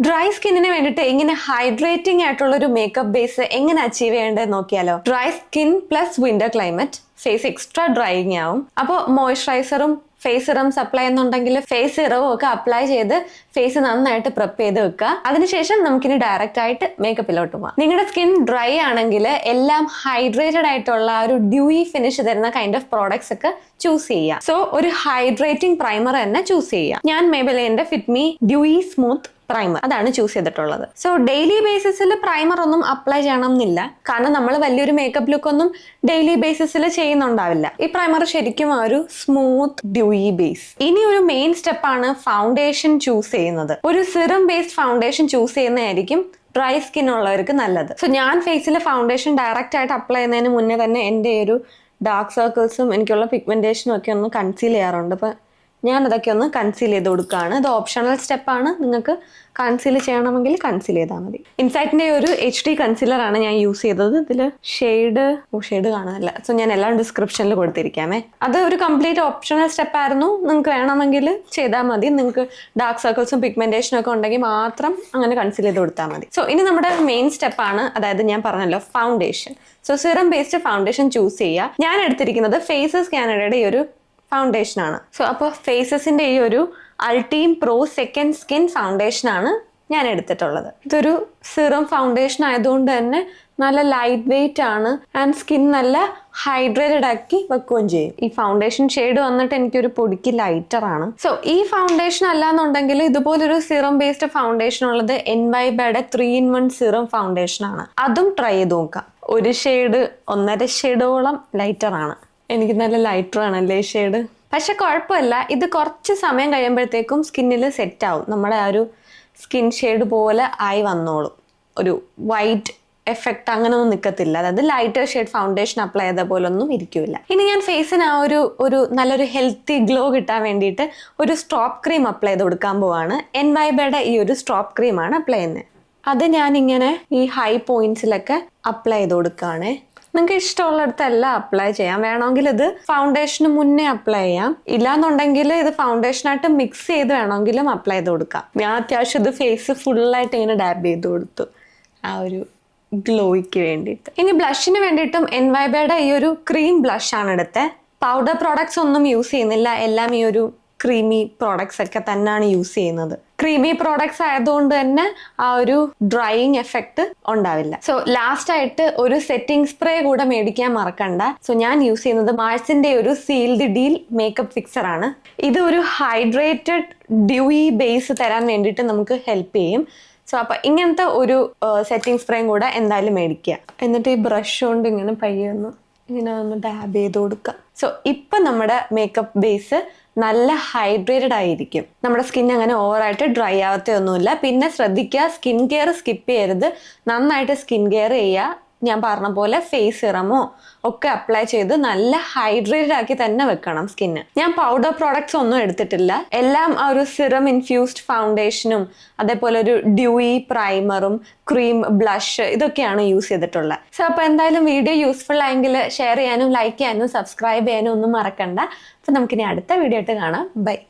Dry സ്കിന്നിന് വേണ്ടിയിട്ട് ഇങ്ങനെ ഹൈഡ്രേറ്റിംഗ് ആയിട്ടുള്ള ഒരു മേക്കപ്പ് ബേസ് എങ്ങനെ അച്ചീവ് ചെയ്യേണ്ടത് നോക്കിയാലോ. Dry skin plus winter climate, face extra drying ആവും. അപ്പോൾ മോയ്സ്ചറൈസറും ഫേസ് സിറം സപ്ലൈ എന്നുണ്ടെങ്കിൽ ഫേസ് സിറവും ഒക്കെ അപ്ലൈ ചെയ്ത് ഫേസ് നന്നായിട്ട് പ്രെപ്പ് ചെയ്ത് വെക്കുക. അതിനുശേഷം നമുക്കിനി ഡയറക്റ്റ് ആയിട്ട് മേക്കപ്പിലോട്ട് പോകാം. നിങ്ങളുടെ സ്കിൻ ഡ്രൈ ആണെങ്കിൽ എല്ലാം ഹൈഡ്രേറ്റഡ് ആയിട്ടുള്ള ഒരു ഡ്യൂയി ഫിനിഷ് തരുന്ന കൈൻഡ് ഓഫ് പ്രോഡക്ട്സ് ഒക്കെ ചൂസ് ചെയ്യുക. സോ ഒരു ഹൈഡ്രേറ്റിംഗ് പ്രൈമർ തന്നെ ചൂസ് ചെയ്യുക. ഞാൻ മേബെലിന്റെ fit me dewy smooth primer അതാണ് ചൂസ് ചെയ്തിട്ടുള്ളത്. സോ ഡെയിലി ബേസിസിൽ പ്രൈമർ ഒന്നും അപ്ലൈ ചെയ്യണം എന്നില്ല, കാരണം നമ്മൾ വലിയൊരു മേക്കപ്പ് ലുക്ക് ഒന്നും ഡെയിലി ബേസിസിൽ ചെയ്യുന്നുണ്ടാവില്ല. ഈ പ്രൈമർ ശരിക്കും ആ ഒരു സ്മൂത്ത് ഡ്യൂയി ബേസ്. ഇനി ഒരു മെയിൻ സ്റ്റെപ്പാണ് ഫൗണ്ടേഷൻ ചൂസ് ചെയ്യുന്നത്. ഒരു സിറം ബേസ്ഡ് ഫൗണ്ടേഷൻ ചൂസ് ചെയ്യുന്നതായിരിക്കും ഡ്രൈ സ്കിൻ ഉള്ളവർക്ക് നല്ലത്. സോ ഞാൻ ഫേസിൽ ഫൗണ്ടേഷൻ ഡയറക്റ്റ് ആയിട്ട് അപ്ലൈ ചെയ്യുന്നതിന് മുന്നേ തന്നെ എൻ്റെ ഒരു ഡാർക്ക് സർക്കിൾസും എനിക്കുള്ള പിഗ്മെന്റേഷനും ഒക്കെ ഒന്ന് കൺസീൽ ചെയ്യാറുണ്ട്. അപ്പം ഞാൻ അതൊക്കെ ഒന്ന് കൺസീൽ ചെയ്ത് കൊടുക്കുകയാണ്. ഇത് ഓപ്ഷണൽ സ്റ്റെപ്പാണ്, നിങ്ങൾക്ക് കൺസീൽ ചെയ്യണമെങ്കിൽ കൺസീൽ ചെയ്താൽ മതി. ഇൻസൈറ്റിന്റെ ഒരു HD കൺസീലറാണ് ഞാൻ യൂസ് ചെയ്തത്. ഇതിൽ ഷെയ്ഡ് കാണാനില്ല, സോ ഞാൻ എല്ലാം ഡിസ്ക്രിപ്ഷനിൽ കൊടുത്തിരിക്കാമേ. അത് ഒരു കംപ്ലീറ്റ് ഓപ്ഷണൽ സ്റ്റെപ്പായിരുന്നു. നിങ്ങൾക്ക് വേണമെങ്കിൽ ചെയ്താൽ മതി. നിങ്ങൾക്ക് ഡാർക്ക് സർക്കിൾസും പിഗ്മെന്റേഷനും ഒക്കെ ഉണ്ടെങ്കിൽ മാത്രം അങ്ങനെ കൺസീൽ ചെയ്ത് കൊടുത്താൽ മതി. സോ ഇനി നമ്മുടെ മെയിൻ സ്റ്റെപ്പാണ്, അതായത് ഞാൻ പറഞ്ഞല്ലോ foundation. So serum based foundation choose ചെയ്യുക. ഞാൻ എടുത്തിരിക്കുന്നത് ഫേസസ് കാനഡയുടെ ഈ ഒരു ഫൗണ്ടേഷൻ ആണ്. സോ അപ്പോൾ ഫേസസിന്റെ ഈ ഒരു അൾട്ടീം പ്രോ സെക്കൻഡ് സ്കിൻ ഫൗണ്ടേഷൻ ആണ് ഞാൻ എടുത്തിട്ടുള്ളത്. ഇതൊരു സിറം ഫൗണ്ടേഷൻ ആയതുകൊണ്ട് തന്നെ നല്ല ലൈറ്റ് വെയിറ്റ് ആണ് ആൻഡ് സ്കിൻ നല്ല ഹൈഡ്രേറ്റഡ് ആക്കി വെക്കുകയും ചെയ്യും. ഈ ഫൗണ്ടേഷൻ ഷെയ്ഡ് വന്നിട്ട് എനിക്കൊരു പൊടിക്ക് ലൈറ്റർ ആണ്. സോ ഈ ഫൗണ്ടേഷൻ അല്ലാന്നുണ്ടെങ്കിൽ ഇതുപോലൊരു സിറം ബേസ്ഡ് ഫൗണ്ടേഷൻ ഉള്ളത് NYBയുടെ 3-in-1 സിറം ഫൗണ്ടേഷൻ ആണ്. അതും ട്രൈ ചെയ്ത് നോക്കാം. ഒരു ഷെയ്ഡ് 1.5 ഷെയ്ഡോളം ലൈറ്റർ ആണ്. എനിക്ക് നല്ല ലൈറ്റർ ആണല്ലേ ഈ ഷെയ്ഡ്. പക്ഷെ കുഴപ്പമില്ല, ഇത് കുറച്ച് സമയം കഴിയുമ്പോഴത്തേക്കും സ്കിന്നിൽ സെറ്റ് ആവും. നമ്മുടെ ആ ഒരു സ്കിൻ ഷെയ്ഡ് പോലെ ആയി വന്നോളും. ഒരു വൈറ്റ് എഫക്റ്റ് അങ്ങനെ ഒന്നും നിൽക്കത്തില്ല. അതായത് ലൈറ്റർ ഷെയ്ഡ് ഫൗണ്ടേഷൻ അപ്ലൈ ചെയ്ത പോലെ ഒന്നും ഇരിക്കില്ല. ഇനി ഞാൻ ഫേസിന് ആ ഒരു നല്ലൊരു ഹെൽത്തി ഗ്ലോ കിട്ടാൻ വേണ്ടിയിട്ട് ഒരു സ്ട്രോപ്പ് ക്രീം അപ്ലൈ ചെയ്ത് കൊടുക്കാൻ പോവാണ്. NYBയുടെ ഈ ഒരു സ്ട്രോപ്പ് ക്രീമാണ് അപ്ലൈ ചെയ്യുന്നത്. അത് ഞാനിങ്ങനെ ഈ ഹൈ പോയിന്റ്സിലൊക്കെ അപ്ലൈ ചെയ്ത് കൊടുക്കുകയാണേ. നിങ്ങൾക്ക് ഇഷ്ടമുള്ളിടത്തെല്ലാം അപ്ലൈ ചെയ്യാം. വേണമെങ്കിൽ ഇത് ഫൗണ്ടേഷന് മുന്നേ അപ്ലൈ ചെയ്യാം, ഇല്ലാന്നുണ്ടെങ്കിൽ ഇത് ഫൗണ്ടേഷനായിട്ട് മിക്സ് ചെയ്ത് വേണമെങ്കിലും അപ്ലൈ ചെയ്ത് കൊടുക്കാം. ഞാൻ അത്യാവശ്യം ഇത് ഫേസ് ഫുള്ളായിട്ട് ഇങ്ങനെ ഡാബ് ചെയ്ത് കൊടുത്തു ആ ഒരു ഗ്ലോയ്ക്ക് വേണ്ടിയിട്ട്. ഇനി ബ്ലഷിന് വേണ്ടിയിട്ടും NYBയുടെ ഈ ഒരു ക്രീം ബ്ലഷ് ആണ് എടുത്തത്. പൗഡർ പ്രോഡക്ട്സ് ഒന്നും യൂസ് ചെയ്യുന്നില്ല, എല്ലാം ഈ ഒരു ക്രീമി പ്രോഡക്ട്സ് ഒക്കെ തന്നെയാണ് യൂസ് ചെയ്യുന്നത്. ക്രീമി പ്രോഡക്ട്സ് ആയതുകൊണ്ട് തന്നെ ആ ഒരു ഡ്രൈയിങ് എഫക്റ്റ് ഉണ്ടാവില്ല. സോ ലാസ്റ്റ് ആയിട്ട് ഒരു സെറ്റിംഗ് സ്പ്രേ കൂടെ മേടിക്കാൻ മറക്കണ്ട. സോ ഞാൻ യൂസ് ചെയ്യുന്നത് മാർസിന്റെ ഒരു സീൽഡ് ഡീൽ മേക്കപ്പ് ഫിക്സർ ആണ്. ഇത് ഒരു ഹൈഡ്രേറ്റഡ് ഡ്യൂയി ബേസ് തരാൻ വേണ്ടിയിട്ട് നമുക്ക് ഹെൽപ്പ് ചെയ്യും. സോ അപ്പൊ ഇങ്ങനത്തെ ഒരു സെറ്റിംഗ് സ്പ്രേയും കൂടെ എന്തായാലും മേടിക്കുക. എന്നിട്ട് ഈ ബ്രഷ് കൊണ്ട് ഇങ്ങനെ പയ്യെ ഇങ്ങനെ ഒന്ന് ഡാബ് ചെയ്ത് കൊടുക്കുക. സോ ഇപ്പൊ നമ്മുടെ മേക്കപ്പ് ബേസ് നല്ല ഹൈഡ്രേറ്റഡ് ആയിരിക്കും. നമ്മുടെ സ്കിൻ അങ്ങനെ ഓവറായിട്ട് ഡ്രൈ ആവത്തൊന്നുമില്ല. പിന്നെ ശ്രദ്ധിക്കുക, സ്കിൻ കെയർ സ്കിപ്പ് ചെയ്യരുത്. നന്നായിട്ട് സ്കിൻ കെയർ ചെയ്യുക. ഞാൻ പറഞ്ഞ പോലെ ഫേസ് സിറമോ ഒക്കെ അപ്ലൈ ചെയ്ത് നല്ല ഹൈഡ്രേറ്റഡ് ആക്കി തന്നെ വെക്കണം സ്കിന്ന്. ഞാൻ പൗഡർ പ്രോഡക്ട്സ് ഒന്നും എടുത്തിട്ടില്ല. എല്ലാം ആ ഒരു സിറം ഇൻഫ്യൂസ്ഡ് ഫൗണ്ടേഷനും അതേപോലെ ഒരു ഡ്യൂയി പ്രൈമറും ക്രീം ബ്ലഷ് ഇതൊക്കെയാണ് യൂസ് ചെയ്തിട്ടുള്ളത്. സോ അപ്പോൾ എന്തായാലും വീഡിയോ യൂസ്ഫുൾ ആയെങ്കിൽ ഷെയർ ചെയ്യാനും ലൈക്ക് ചെയ്യാനും സബ്സ്ക്രൈബ് ചെയ്യാനും ഒന്നും മറക്കണ്ട. അപ്പോൾ നമുക്കിനി അടുത്ത വീഡിയോ ആയിട്ട് കാണാം. ബൈ.